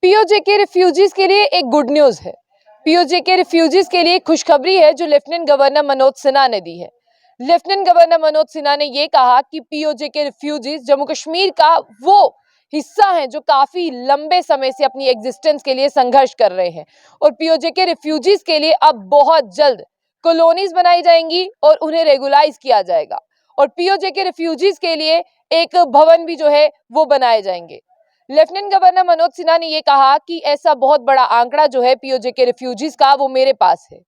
PoJ के refugees के लिए एक गुड न्यूज है। पीओजे के रिफ्यूजीज के लिए एक खुशखबरी है जो लेफ्टिनेंट गवर्नर मनोज सिन्हा ने दी है। लेफ्टिनेंट गवर्नर मनोज सिन्हा ने यह कहा कि पीओजे के रिफ्यूजीज जम्मू कश्मीर का वो हिस्सा हैं जो काफी लंबे समय से अपनी एग्जिस्टेंस के लिए संघर्ष कर रहे हैं और पीओजे के रिफ्यूजीज के लिए अब बहुत जल्द कॉलोनीज बनाई जाएंगी और उन्हें रेगुलाइज किया जाएगा और पीओजे के रिफ्यूजीज के लिए एक भवन भी जो है वो बनाए जाएंगे। लेफ्टिनेंट गवर्नर मनोज सिन्हा ने यह कहा कि ऐसा बहुत बड़ा आंकड़ा जो है पीओजे के रिफ्यूजीज का वो मेरे पास है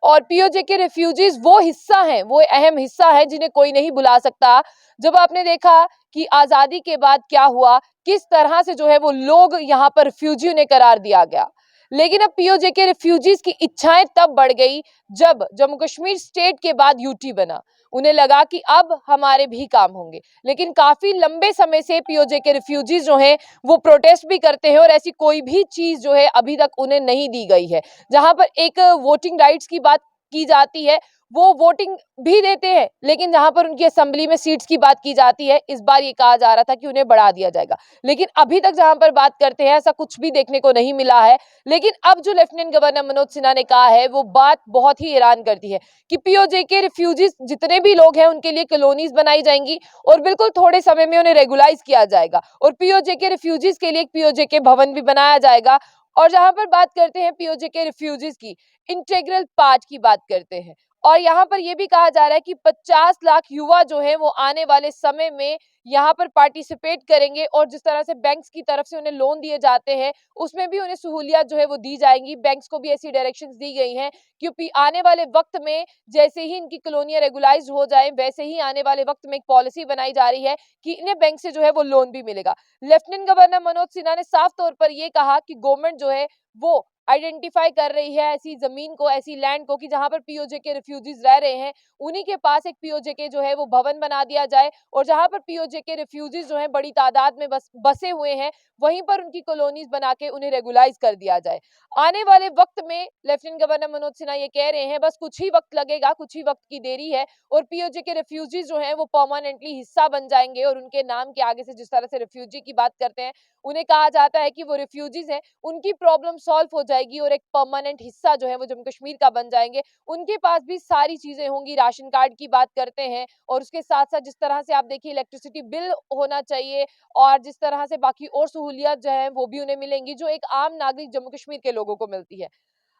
और पीओजे के रिफ्यूजीज वो हिस्सा हैं, वो अहम हिस्सा है जिन्हें कोई नहीं भुला सकता। जब आपने देखा कि आजादी के बाद क्या हुआ, किस तरह से जो है वो लोग यहाँ पर रिफ्यूजी उन्हें करार दिया गया, लेकिन अब पीओजे के रिफ्यूजीज की इच्छाएं तब बढ़ गई जब जम्मू कश्मीर स्टेट के बाद यूटी बना। उन्हें लगा कि अब हमारे भी काम होंगे, लेकिन काफी लंबे समय से पीओजे के रिफ्यूजीज जो हैं वो प्रोटेस्ट भी करते हैं और ऐसी कोई भी चीज जो है अभी तक उन्हें नहीं दी गई है। जहां पर एक वोटिंग राइट्स की बात की जाती है, वो वोटिंग भी देते हैं, लेकिन जहां पर उनकी असेंबली में सीट्स की बात की जाती है, इस बार ये कहा जा रहा था कि उन्हें बढ़ा दिया जाएगा, लेकिन अभी तक जहां पर बात करते हैं ऐसा कुछ भी देखने को नहीं मिला है। लेकिन अब जो लेफ्टिनेंट गवर्नर मनोज सिन्हा ने कहा है वो बात बहुत ही हैरान करती है कि पीओजे के रिफ्यूजीज जितने भी लोग हैं उनके लिए कॉलोनीज बनाई जाएंगी और बिल्कुल थोड़े समय में उन्हें रेगुलाइज किया जाएगा और पीओजे के रिफ्यूजीज के लिए एक पीओजे के भवन भी बनाया जाएगा। और जहां पर बात करते हैं पीओजे के रिफ्यूजीज की इंटीग्रल पार्ट की बात करते हैं और यहाँ पर यह भी कहा जा रहा है कि 50 लाख युवा जो है वो आने वाले समय में यहाँ पर पार्टिसिपेट करेंगे और जिस तरह से बैंक्स की तरफ से उन्हें लोन दिए जाते हैं उसमें भी उन्हें सहूलियत जो है वो दी जाएंगी। बैंक्स को भी ऐसी डायरेक्शंस दी गई हैं क्योंकि आने वाले वक्त में जैसे ही इनकी कॉलोनियां रेगुलाइज हो जाए वैसे ही आने वाले वक्त में एक पॉलिसी बनाई जा रही है कि इन्हें बैंक से जो है वो लोन भी मिलेगा। लेफ्टिनेंट गवर्नर मनोज सिन्हा ने साफ तौर पर यह कहा कि गवर्नमेंट जो है वो आइडेंटिफाई कर रही है ऐसी जमीन को, ऐसी लैंड को कि जहां पर पीओजे के रिफ्यूजीज रह रहे हैं उन्हीं के पास एक पीओजे के जो है वो भवन बना दिया जाए और जहां पर पीओजे के रिफ्यूजीज जो है बड़ी तादाद में बसे हुए हैं वहीं पर उनकी कॉलोनीज बना के उन्हें रेगुलाइज कर दिया जाए। आने वाले वक्त में लेफ्टिनेंट गवर्नर मनोज सिन्हा ये कह रहे हैं बस कुछ ही वक्त लगेगा, कुछ ही वक्त की देरी है और पीओजे के रिफ्यूजीज जो है वो परमानेंटली हिस्सा बन जाएंगे और उनके नाम के आगे से जिस तरह से रिफ्यूजी की बात करते हैं उन्हें कहा जाता है कि वो रिफ्यूजीज हैं, उनकी प्रॉब्लम सॉल्व हो जाएगी और एक परमानेंट हिस्सा जो है वो जम्मू कश्मीर का बन जाएंगे। उनके पास भी सारी चीजें होंगी, राशन कार्ड की बात करते हैं और उसके साथ साथ जिस तरह से आप देखिए इलेक्ट्रिसिटी बिल होना चाहिए और जिस तरह से बाकी और सहूलियत जो है वो भी उन्हें मिलेंगी जो एक आम नागरिक जम्मू कश्मीर के लोगों को मिलती है।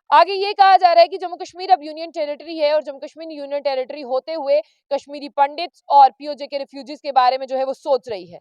आगे ये कहा जा रहा है कि जम्मू कश्मीर अब यूनियन टेरिटरी है और जम्मू कश्मीर यूनियन टेरिटरी होते हुए कश्मीरी पंडित्स और पीओजे के रिफ्यूजीज के बारे में जो है वो सोच रही है।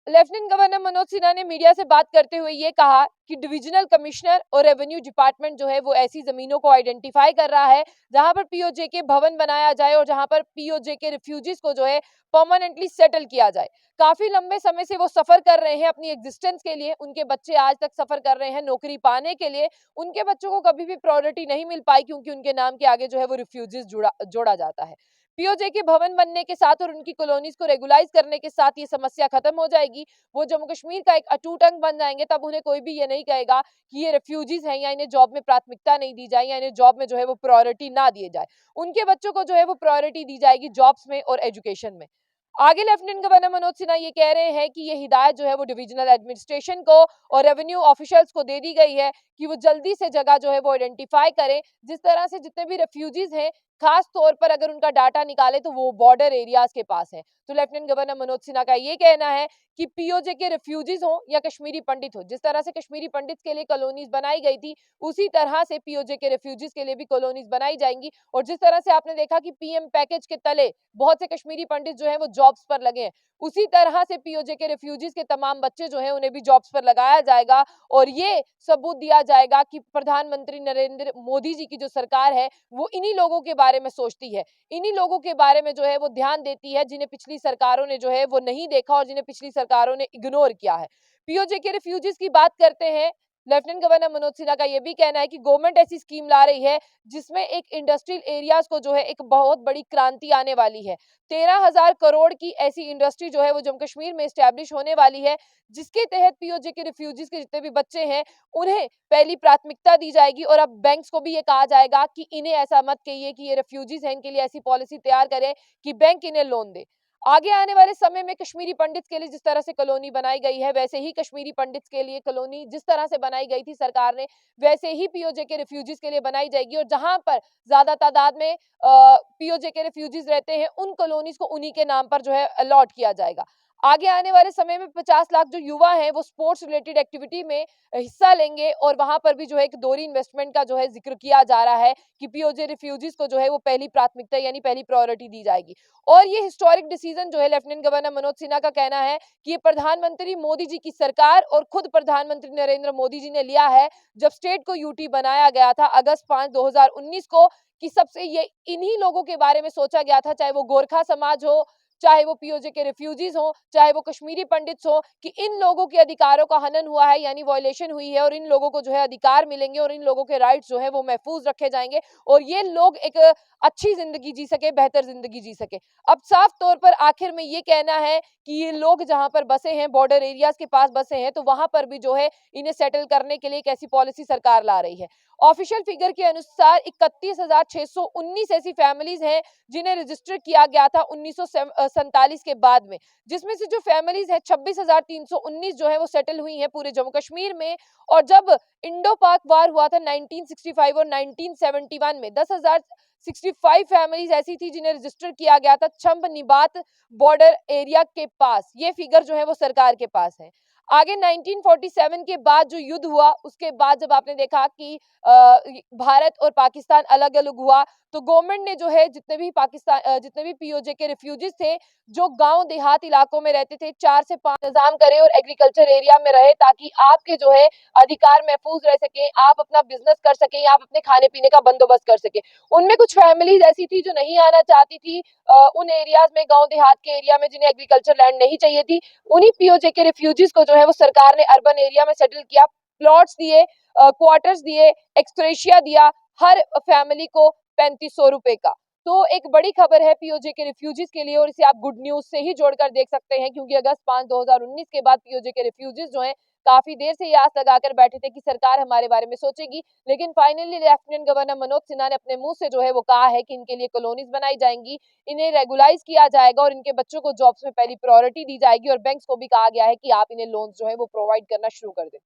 लेफ्टिनेंट गवर्नर मनोज सिन्हा ने मीडिया से बात करते हुए ये कहा कि डिविजनल कमिश्नर और रेवेन्यू डिपार्टमेंट जो है वो ऐसी जमीनों को आइडेंटिफाई कर रहा है जहां पर पीओजे के भवन बनाया जाए और जहां पर पीओजे के रिफ्यूजीज को जो है परमानेंटली सेटल किया जाए। काफी लंबे समय से वो सफर कर रहे हैं अपनी एग्जिस्टेंस के लिए, उनके बच्चे आज तक सफर कर रहे हैं नौकरी पाने के लिए, उनके बच्चों को कभी भी प्रायोरिटी नहीं मिल पाई क्योंकि उनके नाम के आगे जो है वो रिफ्यूजीज जोड़ा जाता है। पीओजे के भवन बनने के साथ और उनकी कॉलोनीज को रेगुलाइज करने के साथ ये समस्या खत्म हो जाएगी, वो जम्मू कश्मीर का एक अटूट अंग बन जाएंगे। तब उन्हें कोई भी ये नहीं कहेगा कि ये रिफ्यूजीज हैं या इन्हें जॉब में प्राथमिकता नहीं दी जाए या इन्हें जॉब में जो है वो प्रायोरिटी ना दिए जाए। उनके बच्चों को जो है वो प्रायोरिटी दी जाएगी जॉब्स में और एजुकेशन में। आगे लेफ्टिनेंट गवर्नर मनोज सिन्हा ये कह रहे हैं कि ये हिदायत जो है वो डिविजनल एडमिनिस्ट्रेशन को और रेवेन्यू ऑफिशियल्स को दे दी गई है कि वो जल्दी से जगह जो है वो आइडेंटिफाई करें। जिस तरह से जितने भी रेफ्यूजीज हैं खास तौर पर अगर उनका डाटा निकाले तो वो बॉर्डर एरियाज के पास है। तो लेफ्टिनेंट गवर्नर मनोज सिन्हा का ये कहना है कि पीओजे के रिफ्यूजीज हो या कश्मीरी पंडित हो, जिस तरह से कश्मीरी पंडित के लिए कॉलोनीज बनाई गई थी उसी तरह से पीओजे के रिफ्यूजीज के लिए भी कॉलोनीज बनाई जाएंगी। और जिस तरह से आपने देखा कि पीएम पैकेज के तले बहुत से कश्मीरी पंडित जो है वो जॉब्स पर लगे हैं, उसी तरह से पीओजे के रिफ्यूजीज के तमाम बच्चे जो हैं उन्हें भी जॉब्स पर लगाया जाएगा और ये सबूत दिया जाएगा कि प्रधानमंत्री नरेंद्र मोदी जी की जो सरकार है वो इन्हीं लोगों के बारे में सोचती है, इन्हीं लोगों के बारे में जो है वो ध्यान देती है जिन्हें पिछली सरकारों ने जो है वो नहीं देखा और जिन्हें पिछली सरकारों ने इग्नोर किया है। पीओजे के रिफ्यूजीज की बात करते हैं, लेफ्टिनेंट गवर्नर मनोज सिन्हा का यह भी कहना है कि गवर्नमेंट ऐसी स्कीम ला रही है जिसमें एक इंडस्ट्रियल एरियाज को जो है एक बहुत बड़ी क्रांति आने वाली है। 13,000 करोड़ की ऐसी इंडस्ट्री जो है वो जम्मू कश्मीर में एस्टैब्लिश होने वाली है जिसके तहत पीओजे के रिफ्यूजीज के जितने भी बच्चे हैं उन्हें पहली प्राथमिकता दी जाएगी। और अब बैंक्स को भी ये कहा जाएगा कि इन्हें ऐसा मत कहिए कि ये रिफ्यूजीज हैं, इनके लिए ऐसी पॉलिसी तैयार करें कि बैंक इन्हें लोन दे। आगे आने वाले समय में कश्मीरी पंडित के लिए जिस तरह से कॉलोनी बनाई गई है, वैसे ही कश्मीरी पंडित के लिए कॉलोनी जिस तरह से बनाई गई थी सरकार ने, वैसे ही पीओजे के रिफ्यूजीज के लिए बनाई जाएगी। और जहां पर ज्यादा तादाद में पीओजे के रिफ्यूजीज रहते हैं, उन कॉलोनीज को उन्हीं के नाम पर जो है अलॉट किया जाएगा। आगे आने वाले समय में 50 लाख जो युवा हैं वो स्पोर्ट्स रिलेटेड एक्टिविटी में हिस्सा लेंगे और वहां पर भी जो है एक दोहरी इन्वेस्टमेंट का जो है जिक्र किया जा रहा है कि पीओजे रिफ्यूजीज को जो है वो पहली प्राथमिकता यानी पहली प्रायोरिटी दी जाएगी। और ये हिस्टोरिक डिसीजन जो है लेफ्टिनेंट गवर्नर मनोज सिन्हा का कहना है कि ये प्रधानमंत्री मोदी जी की सरकार और खुद प्रधानमंत्री नरेंद्र मोदी जी ने लिया है जब स्टेट को यूटी बनाया गया था अगस्त 5 2019 को, कि सबसे ये इन्हीं लोगों के बारे में सोचा गया था, चाहे वो गोरखा समाज हो, चाहे वो पीओजे के रिफ्यूजीज हो, चाहे वो कश्मीरी पंडित्स हो, कि इन लोगों के अधिकारों का हनन हुआ है यानी वायलेशन हुई है और इन लोगों को जो है अधिकार मिलेंगे और इन लोगों के राइट्स जो है वो महफूज रखे जाएंगे और ये लोग एक अच्छी जिंदगी जी सके, बेहतर जिंदगी जी सके। अब साफ तौर पर आखिर में ये कहना है कि ये लोग जहां पर बसे हैं, बॉर्डर एरियाज के पास बसे हैं, तो वहां पर भी जो है इन्हें सेटल करने के लिए एक ऐसी पॉलिसी सरकार ला रही है। ऑफिशियल फिगर के अनुसार 31,619 ऐसी फैमिलीज हैं जिन्हें रजिस्टर किया गया था 1947 के बाद में, जिसमें से जो फैमिलीज है 26,319 जो है वो सेटल हुई हैं पूरे जम्मू कश्मीर में। और जब इंडो पाक वार हुआ था 1965 और 1971 में 10,065 फैमिलीज ऐसी थी जिन्हें रजिस्टर किया गया था छंब निबात बॉर्डर एरिया के पास। ये फिगर जो है वो सरकार के पास है। आगे 1947 के बाद जो युद्ध हुआ, उसके बाद जब आपने देखा कि भारत और पाकिस्तान अलग अलग हुआ, तो गवर्नमेंट ने जो है जितने भी पीओजे के रिफ्यूजीज थे जो गांव देहात इलाकों में रहते थे, 4 से 5 इंतजाम करे और एग्रीकल्चर एरिया में रहे ताकि आपके जो है अधिकार महफूज रह सके, आप अपना बिजनेस कर सके, आप अपने खाने पीने का बंदोबस्त कर सके। उनमें कुछ फैमिलीज ऐसी थी जो नहीं आना चाहती थी उन एरियाज में, गांव देहात के एरिया में जिन्हें एग्रीकल्चर लैंड नहीं चाहिए थी। उन्हीं पीओजे के रिफ्यूजीज को जो है वो सरकार ने अर्बन एरिया में सेटल किया, प्लॉट्स दिए, क्वार्टर्स दिए, एक्सग्रेशिया दिया, हर फैमिली को 3500 रुपए का। तो एक बड़ी खबर है पीओजे के रिफ्यूजीज के लिए और इसे आप गुड न्यूज से ही जोड़कर देख सकते हैं, क्योंकि अगस्त 5 2019 के बाद पीओजे के रिफ्यूजीज जो हैं काफी देर से ये आस लगाकर बैठे थे कि सरकार हमारे बारे में सोचेगी, लेकिन finally lieutenant governor Manoj Sinha ने अपने मुंह से जो है वो कहा है कि इनके लिए कॉलोनीज बनाई जाएंगी, इन्हें रेगुलाइज किया जाएगा और इनके बच्चों को जॉब्स में पहली प्रायोरिटी दी जाएगी और बैंक्स को भी कहा गया है कि आप इन्हें लोन्स जो है वो प्रोवाइड करना शुरू कर दें।